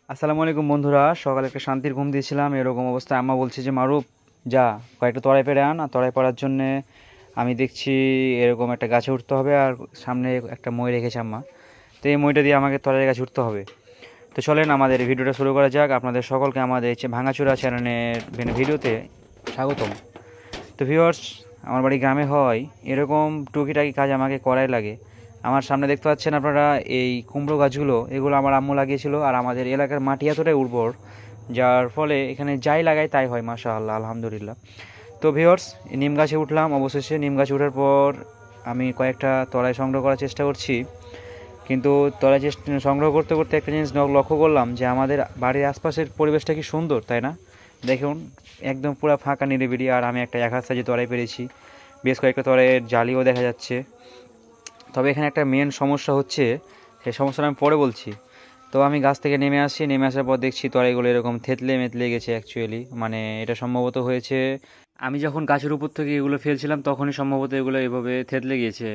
আসসালামু আলাইকুম বন্ধুরা, সকালে একটা শান্তির ঘুম দিয়েছিলাম। এরকম অবস্থায় আম্মা বলছে যে মারুফ, যা কয়েকটা তরাই পেড়ে আন। আর তরাই পাড়ার জন্যে আমি দেখছি এরকম একটা গাছে উঠতে হবে, আর সামনে একটা মই রেখেছে আম্মা। তো এই মইটা দিয়ে আমাকে তরাই গাছে উঠতে হবে। তো চলেন আমাদের এই ভিডিওটা শুরু করা যাক। আপনাদের সকলকে আমাদের ভাঙাচোরা চ্যানেলের ভিডিওতে স্বাগতম। তো ভিউয়ার্স, আমার বাড়ি গ্রামে হয়, এরকম টুকিটাকি কাজ আমাকে করাই লাগে। আমার সামনে দেখতে পাচ্ছেন আপনারা এই কুমড়ো গাছগুলো, এগুলো আমার আম্মু লাগিয়েছিল। আর আমাদের এলাকার মাটি এতটাই উর্বর, যার ফলে এখানে যাই লাগাই তাই হয়, মাশাআল্লাহ, আলহামদুলিল্লাহ। তো ভিউয়ার্স, নিম গাছে উঠলাম। অবশেষে নিম গাছে ওঠার পর আমি কয়েকটা তলায় সংগ্রহ করার চেষ্টা করছি, কিন্তু তলায় সংগ্রহ করতে করতে একটা জিনিস লক্ষ্য করলাম যে আমাদের বাড়ির আশপাশের পরিবেশটা কি সুন্দর, তাই না? দেখুন, একদম পুরো ফাঁকা নিরিবিলি, আর আমি একটা এক হাত সাইজে তরাই পেরেছি। বেশ কয়েকটা তরাইয়ের জালিও দেখা যাচ্ছে। তবে এখানে একটা মেন সমস্যা হচ্ছে, সেই সমস্যাটা আমি পরে বলছি। তো আমি গাছ থেকে নেমে আসি, নেমে আসার পর দেখছি তরাইগুলো এরকম থেতলে মেতলে গেছে। অ্যাকচুয়ালি মানে এটা সম্ভবত হয়েছে আমি যখন গাছের উপর থেকে এগুলো ফেলছিলাম তখনই সম্ভবত এগুলো এভাবে থেতলে গিয়েছে।